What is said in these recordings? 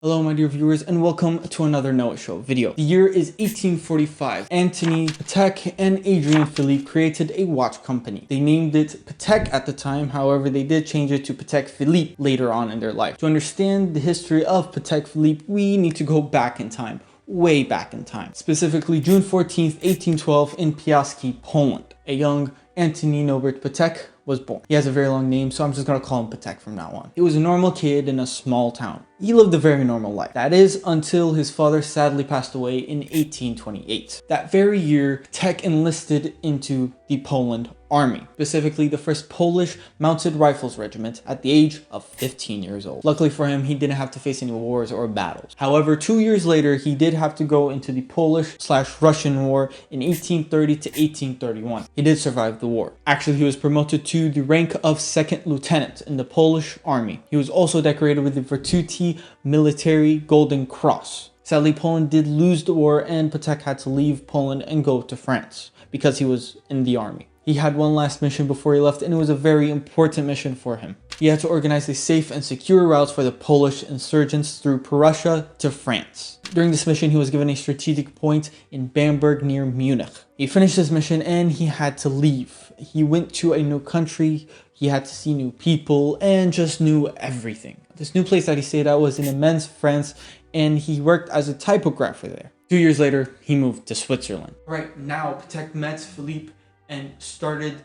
Hello my dear viewers and welcome to another Know It Show video. The year is 1845. Anthony Patek and Adrian Philippe created a watch company. They named it Patek at the time, however they did change it to Patek Philippe later on in their life. To understand the history of Patek Philippe, we need to go back in time. Way back in time. Specifically June 14th, 1812 in Piaski, Poland. A young Antoni Norbert Patek was born. He has a very long name, so I'm just gonna call him Patek from now on. He was a normal kid in a small town. He lived a very normal life. That is until his father sadly passed away in 1828. That very year, Patek enlisted into the Poland Army, specifically the 1st Polish Mounted Rifles Regiment at the age of 15 years old. Luckily for him, he didn't have to face any wars or battles. However, 2 years later, he did have to go into the Polish/Russian War in 1830 to 1831. He did survive the war. Actually, he was promoted to the rank of 2nd Lieutenant in the Polish Army. He was also decorated with the Virtuti Militari Golden Cross. Sadly, Poland did lose the war and Patek had to leave Poland and go to France because he was in the army. He had one last mission before he left and it was a very important mission for him. He had to organize a safe and secure route for the Polish insurgents through Prussia to France. During this mission, he was given a strategic point in Bamberg near Munich. He finished his mission and he had to leave. He went to a new country, he had to see new people and just knew everything. This new place that he stayed at was in Amiens, France, and he worked as a typographer there. 2 years later, he moved to Switzerland. Right now, Patek met Philippe and started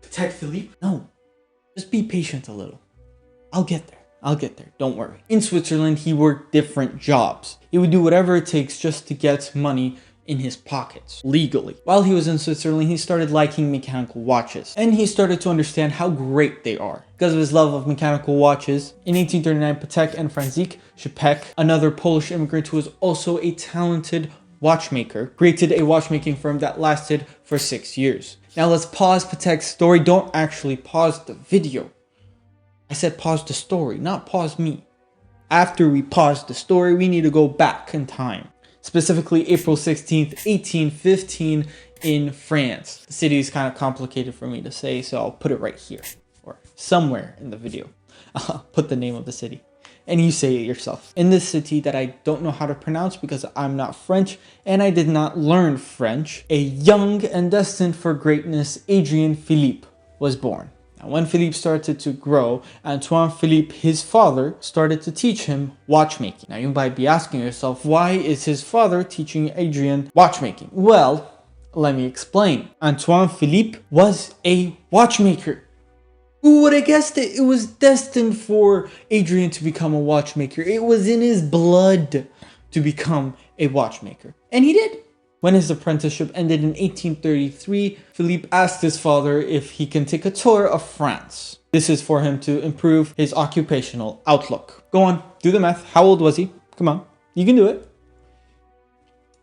Patek Philippe. No, just be patient a little. I'll get there, don't worry. In Switzerland, he worked different jobs. He would do whatever it takes just to get money in his pockets, legally. While he was in Switzerland, he started liking mechanical watches. And he started to understand how great they are. Because of his love of mechanical watches, in 1839, Patek and Franciszek Szepek, another Polish immigrant who was also a talented watchmaker, created a watchmaking firm that lasted for 6 years. Now let's pause Patek's story. Don't actually pause the video. I said pause the story, not pause me. After we pause the story, we need to go back in time. Specifically April 16th, 1815 in France. The city is kind of complicated for me to say, so I'll put it right here or somewhere in the video. I'll put the name of the city. And you say it yourself. In this city that I don't know how to pronounce because I'm not French and I did not learn French, a young and destined for greatness Adrian Philippe was born. Now, when Philippe started to grow, Antoine Philippe, his father, started to teach him watchmaking. Now, you might be asking yourself, why is his father teaching Adrian watchmaking? Well, let me explain. Antoine Philippe was a watchmaker. Who would have guessed it? It was destined for Adrian to become a watchmaker. It was in his blood to become a watchmaker. And he did. When his apprenticeship ended in 1833, Philippe asked his father if he can take a tour of France. This is for him to improve his occupational outlook. Go on, do the math. How old was he? Come on, you can do it.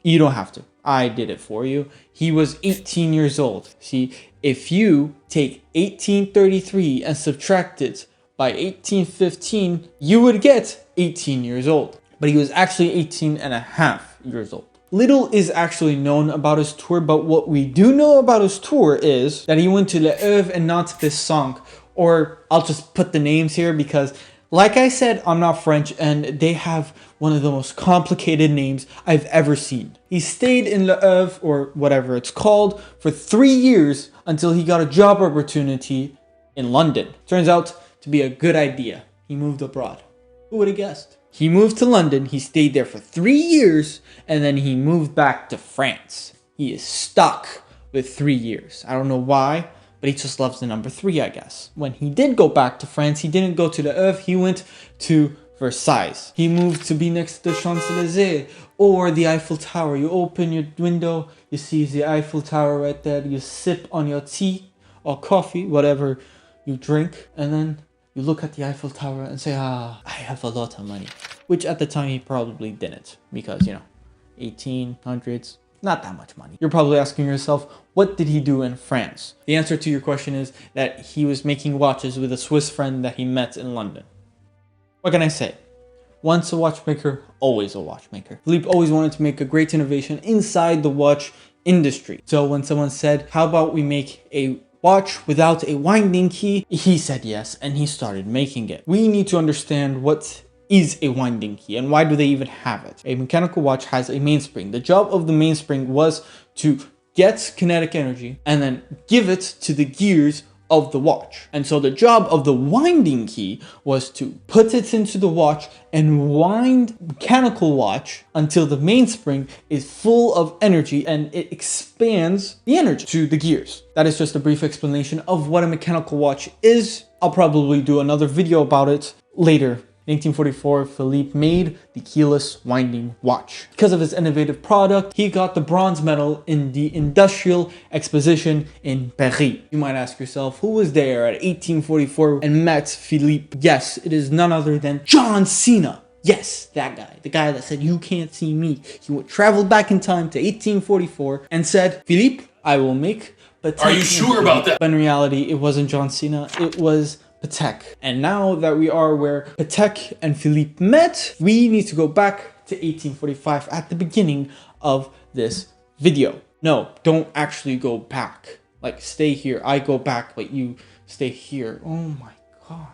You don't have to. I did it for you. He was 18 years old. See, if you take 1833 and subtract it by 1815, you would get 18 years old. But he was actually 18 and a half years old. Little is actually known about his tour, but what we do know about his tour is that he went to Le Havre and Nantes-Pessac, or I'll just put the names here because, like I said, I'm not French and they have one of the most complicated names I've ever seen. He stayed in Le Havre, or whatever it's called, for 3 years until he got a job opportunity in London. Turns out to be a good idea. He moved abroad. Who would have guessed? He moved to London, he stayed there for 3 years, and then he moved back to France. He is stuck with 3 years. I don't know why, but he just loves the number 3, I guess. When he did go back to France, he didn't go to Le Havre, he went to Versailles. He moved to be next to the Champs-Élysées or the Eiffel Tower. You open your window, you see the Eiffel Tower right there, you sip on your tea or coffee, whatever you drink, and then you look at the Eiffel Tower and say, I have a lot of money. Which at the time he probably didn't because, 1800s, not that much money. You're probably asking yourself, what did he do in France? The answer to your question is that he was making watches with a Swiss friend that he met in London. What can I say? Once a watchmaker, always a watchmaker. Philippe always wanted to make a great innovation inside the watch industry. So when someone said, how about we make a watch without a winding key, he said yes and he started making it. We need to understand what is a winding key, and why do they even have it? A mechanical watch has a mainspring. The job of the mainspring was to get kinetic energy and then give it to the gears of the watch. And so the job of the winding key was to put it into the watch and wind mechanical watch until the mainspring is full of energy and it expands the energy to the gears. That is just a brief explanation of what a mechanical watch is. I'll probably do another video about it later. In 1844, Philippe made the keyless winding watch. Because of his innovative product, he got the bronze medal in the Industrial Exposition in Paris. You might ask yourself, who was there at 1844 and met Philippe? Yes, it is none other than John Cena. Yes, that guy. The guy that said, you can't see me. He traveled back in time to 1844 and said, Philippe, I will make Patek. Are you sure about that? But in reality, it wasn't John Cena. It was Patek. And now that we are where Patek and Philippe met, we need to go back to 1845 at the beginning of this video. No, don't actually go back. Like, stay here. I go back, but you stay here. Oh my God.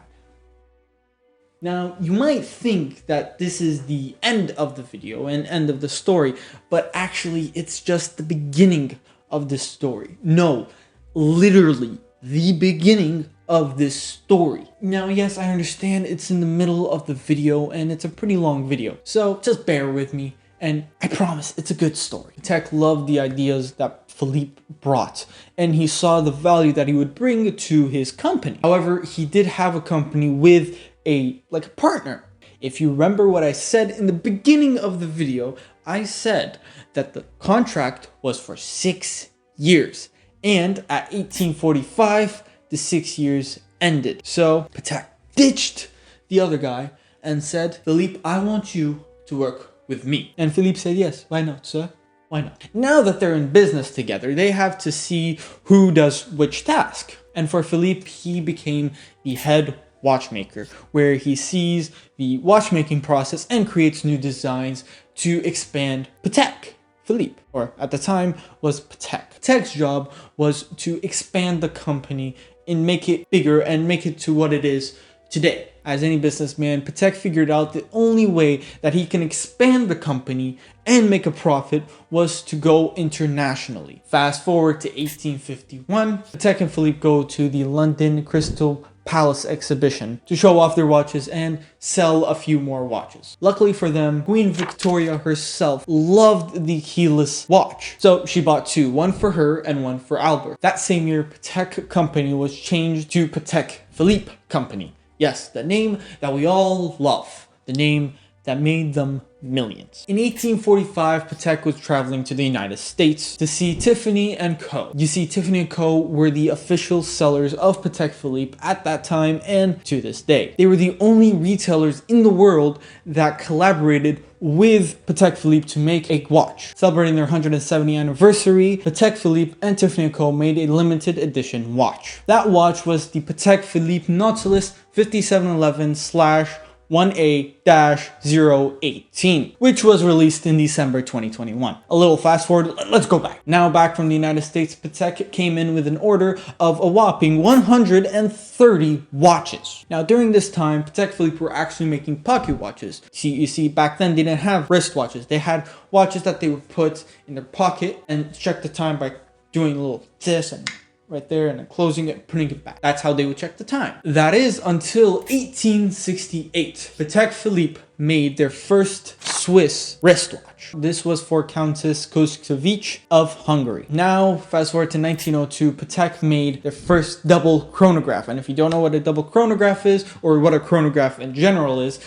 Now, you might think that this is the end of the video and end of the story, but actually it's just the beginning of this story. No, literally the beginning of this story. Now, yes, I understand it's in the middle of the video and it's a pretty long video, so just bear with me and I promise it's a good story. Patek loved the ideas that Philippe brought and he saw the value that he would bring to his company. However, he did have a company with a partner. If you remember what I said in the beginning of the video, I said that the contract was for 6 years and at 1845 the 6 years ended. So Patek ditched the other guy and said, Philippe, I want you to work with me. And Philippe said, yes, why not, sir? Why not? Now that they're in business together, they have to see who does which task. And for Philippe, he became the head watchmaker, where he sees the watchmaking process and creates new designs to expand Patek Philippe, or at the time was Patek. Patek's job was to expand the company and make it bigger and make it to what it is today. As any businessman, Patek figured out the only way that he can expand the company and make a profit was to go internationally. Fast forward to 1851, Patek and Philippe go to the London Crystal Palace exhibition to show off their watches and sell a few more watches. Luckily for them, Queen Victoria herself loved the keyless watch, so she bought two, one for her and one for Albert. That same year, Patek Company was changed to Patek Philippe Company. Yes, the name that we all love, the name that made them millions. In 1845, Patek was traveling to the United States to see Tiffany & Co. You see, Tiffany & Co. were the official sellers of Patek Philippe at that time and to this day. They were the only retailers in the world that collaborated with Patek Philippe to make a watch. Celebrating their 170th anniversary, Patek Philippe and Tiffany & Co. made a limited edition watch. That watch was the Patek Philippe Nautilus 5711/1A-018, which was released in December 2021. A little fast forward, let's go back. Now back from the United States, Patek came in with an order of a whopping 130 watches. Now during this time, Patek Philippe were actually making pocket watches. You see, back then they didn't have wrist watches. They had watches that they would put in their pocket and check the time by doing a little this and right there and then closing it, putting it back. That's how they would check the time. That is until 1868. Patek Philippe made their first Swiss wristwatch. This was for Countess Koskevich of Hungary. Now, fast forward to 1902, Patek made their first double chronograph. And if you don't know what a double chronograph is, or what a chronograph in general is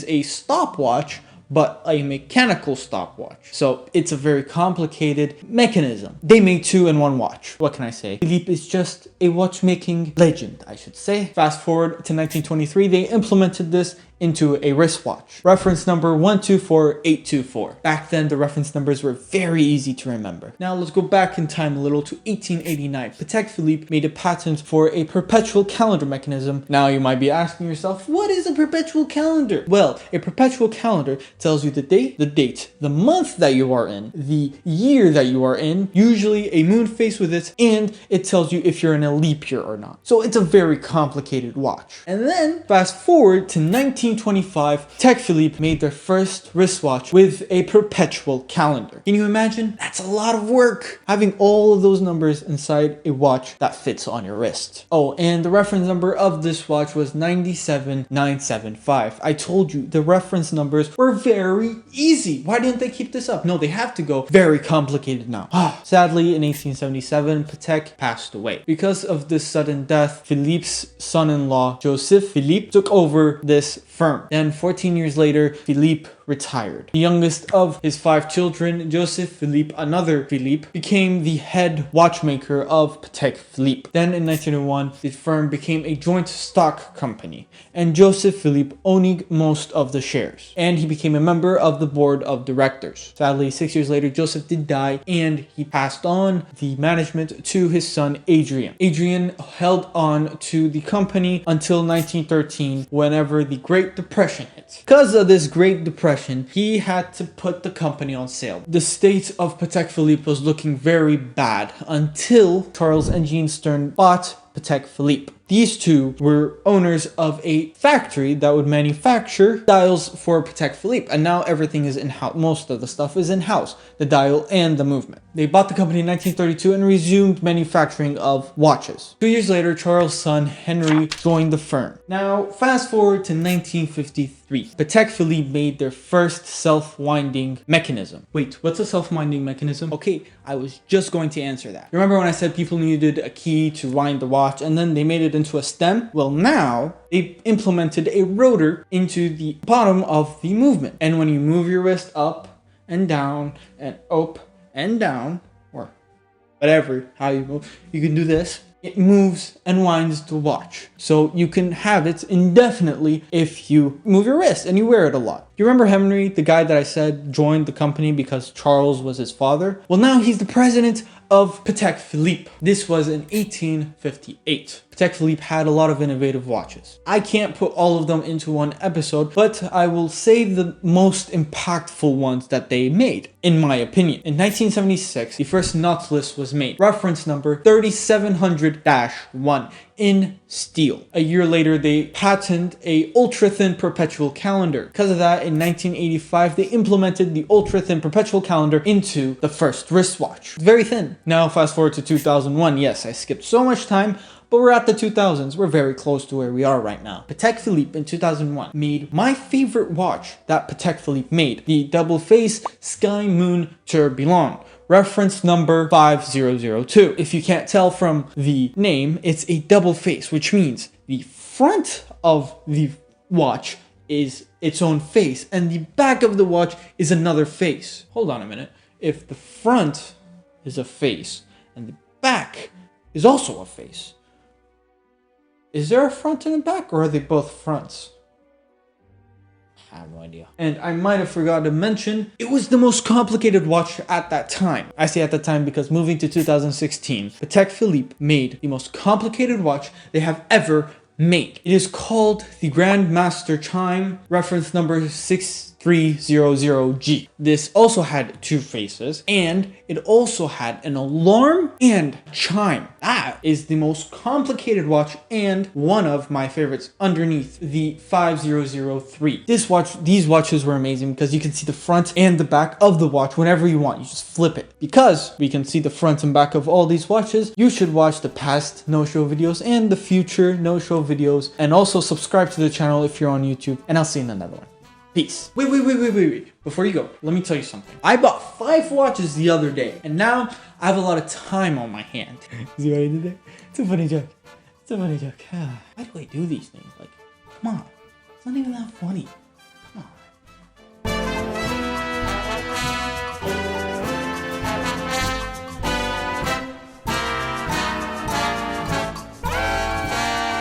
a stopwatch, but a mechanical stopwatch. So it's a very complicated mechanism. They made 2-in-1 watch. What can I say? Philippe is just a watchmaking legend, I should say. Fast forward to 1923, they implemented this into a wristwatch. Reference number 124824. Back then, the reference numbers were very easy to remember. Now let's go back in time a little to 1889. Patek Philippe made a patent for a perpetual calendar mechanism. Now you might be asking yourself, what is a perpetual calendar? Well, a perpetual calendar tells you the date, the month that you are in, the year that you are in, usually a moon phase with it, and it tells you if you're in a leap year or not. So it's a very complicated watch. And then fast forward to 19 1825, Patek Philippe made their first wristwatch with a perpetual calendar. Can you imagine? That's a lot of work, having all of those numbers inside a watch that fits on your wrist. Oh, and the reference number of this watch was 97975. I told you, the reference numbers were very easy. Why didn't they keep this up? No, they have to go very complicated now. Sadly, in 1877, Patek passed away. Because of this sudden death, Philippe's son-in-law, Joseph Philippe, took over this firm. Then 14 years later, Philippe retired. The youngest of his 5 children, Joseph Philippe, another Philippe, became the head watchmaker of Patek Philippe. Then in 1901, the firm became a joint stock company, and Joseph Philippe owning most of the shares. And he became a member of the board of directors. Sadly, 6 years later, Joseph did die, and he passed on the management to his son, Adrian. Adrian held on to the company until 1913, whenever the Great Depression hit. Because of this Great Depression, he had to put the company on sale. The state of Patek Philippe was looking very bad until Charles and Jean Stern bought Patek Philippe. These two were owners of a factory that would manufacture dials for Patek Philippe, and now everything is in-house. Most of the stuff is in-house, the dial and the movement. They bought the company in 1932 and resumed manufacturing of watches. 2 years later, Charles' son Henry joined the firm. Now, fast forward to 1953. Patek Philippe made their first self-winding mechanism. Wait, what's a self-winding mechanism? Okay, I was just going to answer that. Remember when I said people needed a key to wind the watch and then they made it into a stem? Well, now they implemented a rotor into the bottom of the movement. And when you move your wrist up and down and up and down, or whatever, how you move, you can do this. It moves and winds the watch. So you can have it indefinitely if you move your wrist and you wear it a lot. You remember Henry, the guy that I said joined the company because Charles was his father? Well, now he's the president of Patek Philippe. This was in 1858. Patek Philippe had a lot of innovative watches. I can't put all of them into one episode, but I will say the most impactful ones that they made, in my opinion. In 1976, the first Nautilus was made. Reference number 3700-1 in steel. A year later, they patented a ultra-thin perpetual calendar. Because of that, in 1985, they implemented the ultra-thin perpetual calendar into the first wristwatch. Very thin. Now, fast forward to 2001. Yes, I skipped so much time, but we're at the 2000s. We're very close to where we are right now. Patek Philippe in 2001 made my favorite watch that Patek Philippe made, the double face Sky Moon Tourbillon. Reference number 5002. If you can't tell from the name, it's a double face, which means the front of the watch is its own face and the back of the watch is another face. Hold on a minute. If the front is a face and the back is also a face, is there a front and a back, or are they both fronts? I have no idea. And I might have forgot to mention, it was the most complicated watch at that time. I say at that time because moving to 2016, Patek Philippe made the most complicated watch they have ever made. It is called the Grandmaster Chime, reference number 6300G. This also had 2 faces, and it also had an alarm and chime. That is the most complicated watch and one of my favorites underneath the 5003. These watches were amazing because you can see the front and the back of the watch whenever you want. You just flip it. Because we can see the front and back of all these watches, you should watch the past no-show videos and the future no-show videos, and also subscribe to the channel if you're on YouTube, and I'll see you in another one. Peace. Wait. Before you go, let me tell you something. I bought 5 watches the other day, and now I have a lot of time on my hand. See what I did there? It's a funny joke. Why do I do these things? Like, come on. It's not even that funny.